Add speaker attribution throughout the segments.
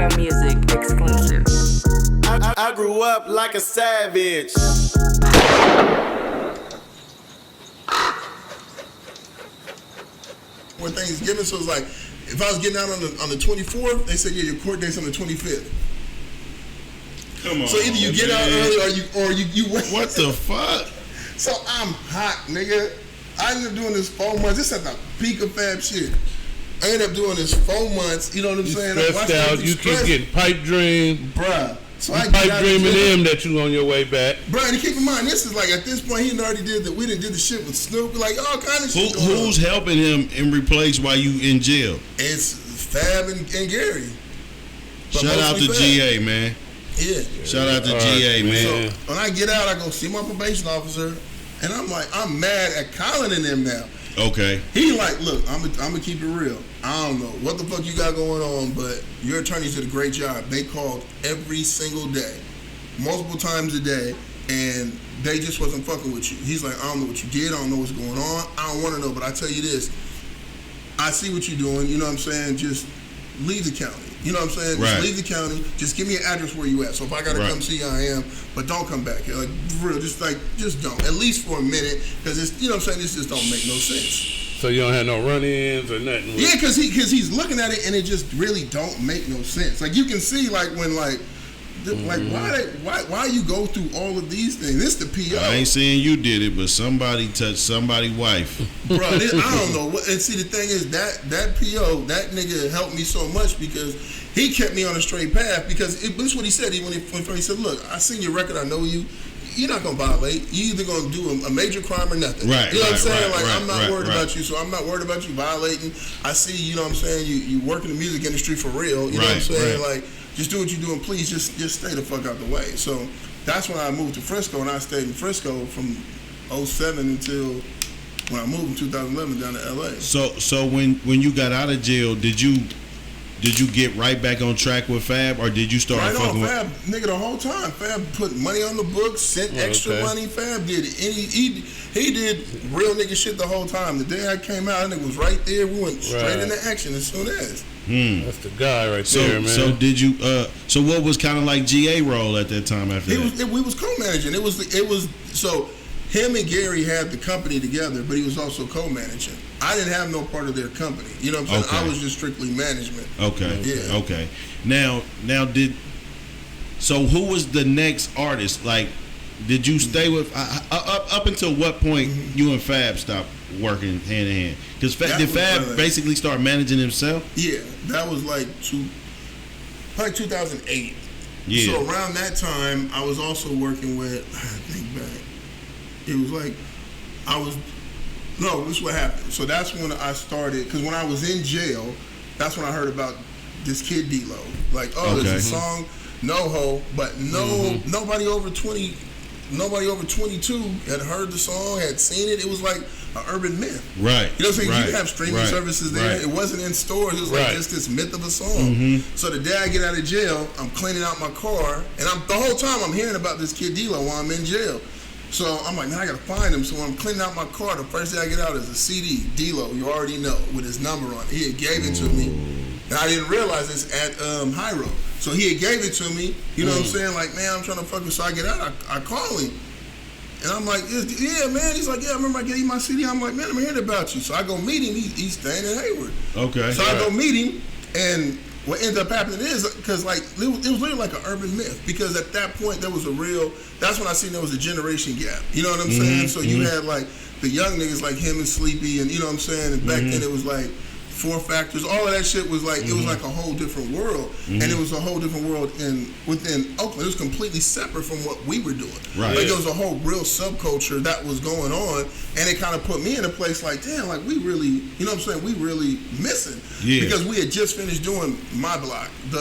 Speaker 1: Real Music exclusive.
Speaker 2: I grew up like a savage.
Speaker 3: For Thanksgiving, so it's like, if I was getting out on the 24th, they said, yeah, your court date's on the 25th.
Speaker 4: Come on.
Speaker 3: So either you get out early or you wait.
Speaker 4: What the fuck?
Speaker 3: So I'm hot, nigga. I ended up doing this 4 months. This at the peak of Fab shit. I ended up doing this 4 months. You know what I'm saying?
Speaker 5: Stressed out. You keep getting pipe dream.
Speaker 3: Bruh. So
Speaker 5: I pipe dreaming him that you on your way back.
Speaker 3: Bruh, and keep in mind, this is like, at this point, he already did that. We done did the shit with Snoop. Like, all kind of shit.
Speaker 4: Who's helping him in replace while you in jail?
Speaker 3: It's Fab and Gary. But
Speaker 4: shout out to
Speaker 3: Fab.
Speaker 4: GA, man.
Speaker 3: Yeah.
Speaker 4: Shout out to GA, man.
Speaker 3: So when I get out, I go see my probation officer, and I'm like, I'm mad at Colin and them now.
Speaker 4: Okay.
Speaker 3: He like, look, I'm gonna keep it real. I don't know what the fuck you got going on, but your attorneys did a great job. They called every single day, multiple times a day, and they just wasn't fucking with you. He's like, I don't know what you did. I don't know what's going on. I don't want to know, but I tell you this. I see what you're doing. You know what I'm saying? Just leave the county. You know what I'm saying?
Speaker 4: Right.
Speaker 3: Just leave the county. Just give me an address where you at. So if I gotta come see you, I am. But don't come back here. Like, for real, just don't. At least for a minute, because it's, you know what I'm saying? This just don't make no sense.
Speaker 5: So you don't have no run-ins or nothing?
Speaker 3: Yeah, because he's looking at it and it just really don't make no sense. Like, you can see, like, when, like why you go through all of these things? This the PO.
Speaker 4: I ain't saying you did it, but somebody touched somebody's wife.
Speaker 3: Bro, I don't know. And see, the thing is, that PO, that nigga helped me so much because he kept me on a straight path. Because this is what he said. When he said, look, I seen your record, I know you. You're not gonna violate. You either gonna do a major crime or nothing.
Speaker 4: Right.
Speaker 3: You know what I'm saying?
Speaker 4: Right,
Speaker 3: I'm not worried about you, so I'm not worried about you violating. I see, you know what I'm saying, you work in the music industry for real. You know what I'm saying? Like, just do what you're doing, please. Just stay the fuck out the way. So that's when I moved to Frisco, and I stayed in Frisco from 07 until when I moved in 2011 down to LA.
Speaker 4: So when you got out of jail, did you get right back on track with Fab, or did you start fucking with
Speaker 3: Fab, nigga, the whole time. Fab put money on the books, sent extra money. Fab did he did real nigga shit the whole time. The day I came out, that nigga was right there. We went straight into action as soon as.
Speaker 5: That's the guy right there, man.
Speaker 4: So did you? So what was kind of like GA role at that time after that?
Speaker 3: We was co-managing. It was so him and Gary had the company together, but he was also co-managing. I didn't have no part of their company. You know what I'm saying? I was just strictly management.
Speaker 4: Okay.
Speaker 3: Yeah.
Speaker 4: Okay. Now so who was the next artist? Like, did you stay with up until what point you and Fab stopped working hand in hand? Because did Fab basically start managing himself?
Speaker 3: Yeah, that was like 2008.
Speaker 4: Yeah.
Speaker 3: So around that time, I was also working with. I think back. It was like this is what happened. So that's when I started, because when I was in jail, that's when I heard about this kid D-Lo. Like, there's a song, No Ho, but nobody over 20, nobody over 22 had heard the song, had seen it. It was like an urban myth.
Speaker 4: Right.
Speaker 3: You know what I'm saying? You have streaming services there. It wasn't in stores. It was like just this myth of a song. So the day I get out of jail, I'm cleaning out my car, and the whole time I'm hearing about this kid D-Lo while I'm in jail. So I'm like, man, I gotta find him. So when I'm cleaning out my car, the first day I get out is a CD, D-Lo, you already know, with his number on it. He had gave it to me, and I didn't realize this at Hyro. So he had gave it to me, you know what I'm saying? Like, man, I'm trying to fuck with. So I get out, I call him, and I'm like, yeah, man. He's like, yeah, I remember I gave you my CD. I'm like, man, I'm hearing about you. So I go meet him. He's staying in Hayward.
Speaker 4: Okay.
Speaker 3: So I go meet him, and what ended up happening is, because like it was literally like an urban myth, because at that point that's when I seen there was a generation gap. You know what I'm saying? So you had like the young niggas like him and Sleepy, and you know what I'm saying? And back then it was like Four Factors, all of that shit was like, it was like a whole different world. And it was a whole different world within Oakland. It was completely separate from what we were doing.
Speaker 4: Right.
Speaker 3: Like there was a whole real subculture that was going on, and it kind of put me in a place like, damn, like we really, you know what I'm saying, we really missing. Yeah. Because we had just finished doing My Block, the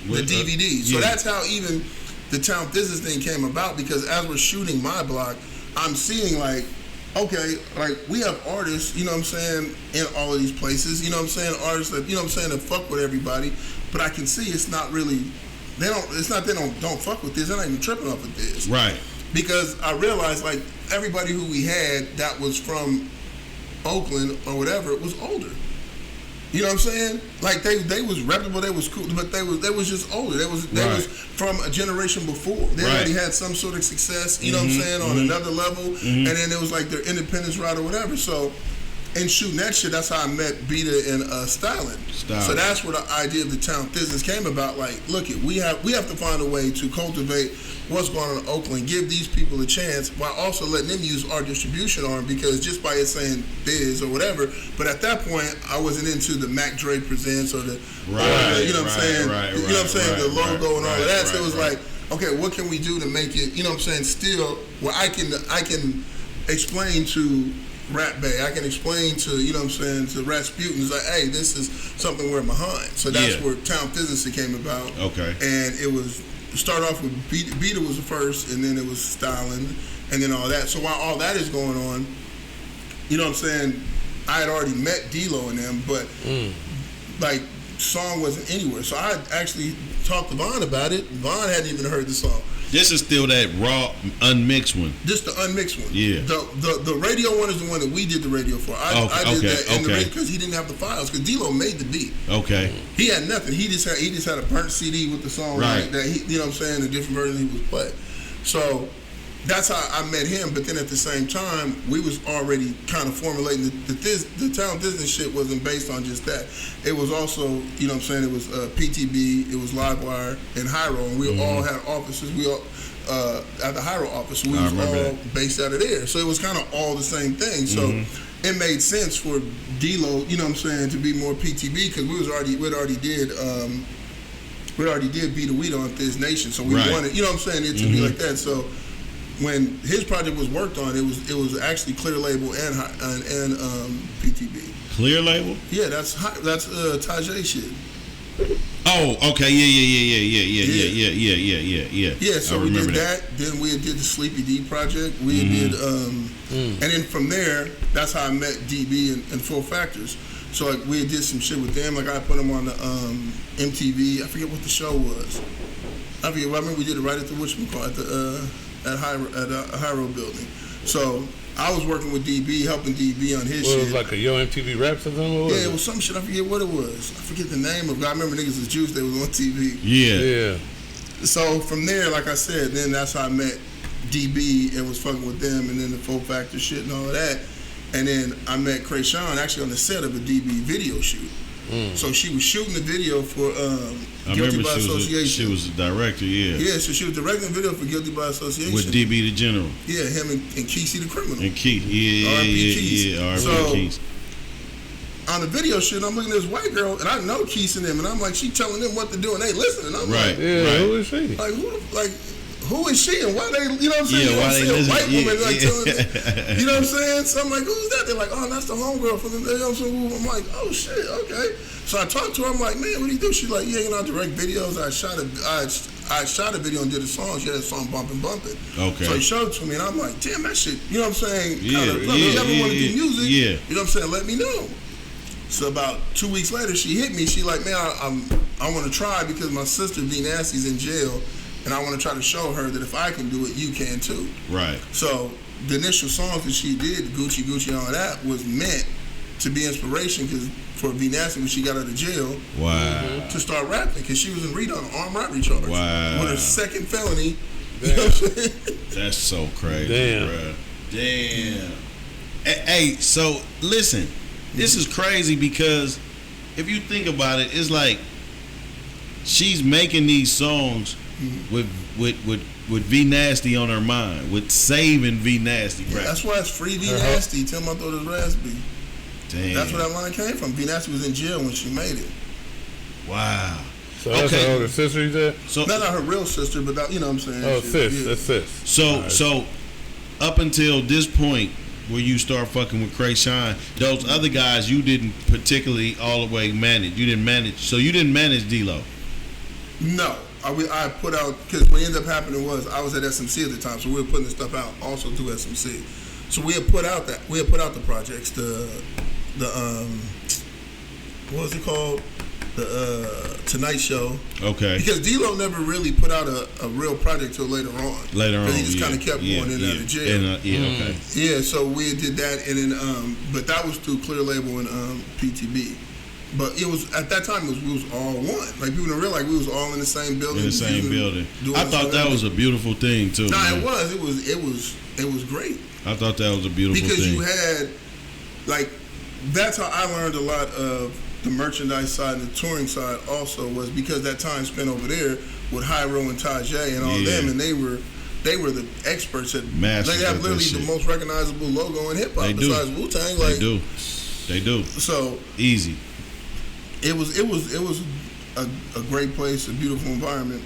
Speaker 3: DVD. So that's how even the Town Business thing came about, because as we're shooting My Block, I'm seeing like, okay, like we have artists, you know what I'm saying, in all of these places, you know what I'm saying, artists that, you know what I'm saying, that fuck with everybody, but I can see it's not really, they don't fuck with this, they're not even tripping off of this.
Speaker 4: Right.
Speaker 3: Because I realized like everybody who we had that was from Oakland or whatever was older. You know what I'm saying? Like they was reputable, they was cool, but they was just older. They was from a generation before. They already had some sort of success. You know what I'm saying, on another level, and then it was like their independence route or whatever. So, in shooting that shit, that's how I met Beeda and Stalin. So that's where the idea of the town business came about. Like, look, we have to find a way to cultivate what's going on in Oakland, give these people a chance while also letting them use our distribution arm, because just by it saying Biz or whatever, but at that point I wasn't into the Mac Dre Presents or the you know what I'm saying, you know what I'm saying, the logo and all of that. So it was like, okay, what can we do to make it, you know what I'm saying, still where I can explain to Rat Bay, I can explain to, you know what I'm saying, to Rasputins, like, hey, this is something we're behind. So that's where Town Business came about. Okay. And it was start off with Beeda was the first, and then it was Stalin, and then all that. So while all that is going on, you know what I'm saying, I had already met D-Lo and them, but like song wasn't anywhere. So I actually talked to Vaughn about it. Vaughn hadn't even heard the song.
Speaker 4: This is still that raw, unmixed one.
Speaker 3: This the unmixed one.
Speaker 4: Yeah.
Speaker 3: The radio one is the one that we did the radio for. I did that in the radio because he didn't have the files. Because D-Lo made the beat. Okay. He had nothing. He just had a burnt CD with the song that he, you know what I'm saying, the different versions he was playing. So that's how I met him. But then at the same time, we was already kind of formulating the Town Business shit wasn't based on just that. It was also, you know what I'm saying, it was PTB, it was Livewire, and Hyro, and we all had offices. We all at the Hyro office, we was all based out of there. So it was kind of all the same thing. So it made sense for D-Lo, you know what I'm saying, to be more PTB, because we already did Beeda Weeda on Thiz Nation. So we wanted, you know what I'm saying, it to be like that. So when his project was worked on, it was actually Clear Label and PTB.
Speaker 4: Clear Label?
Speaker 3: Yeah, that's Tajay shit.
Speaker 4: Oh, okay, yeah.
Speaker 3: Yeah, so we did that. Then we did the Sleepy D project. We did, and then from there, that's how I met DB and Full Factors. So like we did some shit with them. Like I put them on the MTV. I forget what the show was. I remember we did it right at the whatchamacallit, at Hyro building. So I was working with DB, helping DB on his shit.
Speaker 5: It was like a Yo MTV Raps or something?
Speaker 3: Yeah, it was some shit. I forget what it was. I forget the name of it. I remember niggas was Juice. They was on TV.
Speaker 4: Yeah.
Speaker 3: So from there, like I said, then that's how I met DB and was fucking with them, and then the Full Factor shit and all of that. And then I met Kreayshawn actually on the set of a DB video shoot. So she was shooting the video for Guilty by Association.
Speaker 4: She was a director,
Speaker 3: Yeah, so she was directing the video for Guilty by Association.
Speaker 4: With DB the General.
Speaker 3: Yeah, him and Kesey the Criminal.
Speaker 4: And Keith, R.I.P.
Speaker 3: So,
Speaker 4: Keith.
Speaker 3: On the video shoot, I'm looking at this white girl, and I know Keith and them, and I'm like, she telling them what to do, and they listening. I'm like,
Speaker 5: who is she?
Speaker 3: Who is she, and why they, you know what I'm saying?
Speaker 4: Yeah, why they
Speaker 3: a white woman telling
Speaker 4: them,
Speaker 3: you know what I'm saying? So I'm like, who's that? They're like, oh, that's the homegirl from the, you know what I'm saying? I'm like, oh shit, okay. So I talked to her. I'm like, man, what do you do? She's like, yeah, I direct videos. I shot a video and did a song. She had a song bumping. Okay. So he showed it to me, and I'm like, damn, that shit. You know what I'm saying? If you ever want to do music, you know what I'm saying? Let me know. So about 2 weeks later, she hit me. She like, man, I want to try because my sister D Nasty's in jail, and I want to try to show her that if I can do it, you can too. Right. So the initial songs that she did, Gucci and all that, was meant to be inspiration because for V Nasty when she got out of jail, to start rapping because she was in Rita on an armed robbery charge. Wow. With her second felony. You know what I'm saying?
Speaker 4: That's so crazy. Damn. Hey, so listen. This is crazy because if you think about it, it's like she's making these songs with V Nasty on her mind, with saving V Nasty.
Speaker 3: Yeah, that's why it's free V Nasty. Tell him I thought it was raspy.
Speaker 4: Damn.
Speaker 3: That's where that line came from. V Nasty was in jail when she made it.
Speaker 4: Wow.
Speaker 5: So that's her older sister, you said?
Speaker 3: So not her real sister, but that, you know what I'm saying.
Speaker 5: Oh, that's sis.
Speaker 4: So up until this point, where you start fucking with Kreayshawn, those other guys you didn't particularly all the way manage. You didn't manage. So you didn't manage D-Lo.
Speaker 3: No, I put out because what ended up happening was I was at SMC at the time, so we were putting this stuff out also through SMC. So we had put out the projects, the what was it called? The Tonight Show. Okay. Because D-Lo never really put out a real project till later on. He just kind of kept going in and out of jail. Yeah, so we did that, and then but that was through Clear Label and PTB. But it was at that time. We was all one. Like people didn't realize we was all in the same building.
Speaker 4: In the same building. I thought that was a beautiful thing too.
Speaker 3: Nah, it was. It was great.
Speaker 4: I thought that was a beautiful thing
Speaker 3: because you had like that's how I learned a lot of the merchandise side and the touring side. Also was because that time spent over there with Hyro and Tajay and all them, and they were the experts at.
Speaker 4: Masters
Speaker 3: they have literally the most recognizable logo in hip hop besides Wu-Tang. Like,
Speaker 4: They do.
Speaker 3: So
Speaker 4: easy.
Speaker 3: It was a great place, a beautiful environment,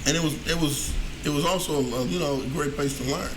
Speaker 3: and it was also a great place to learn.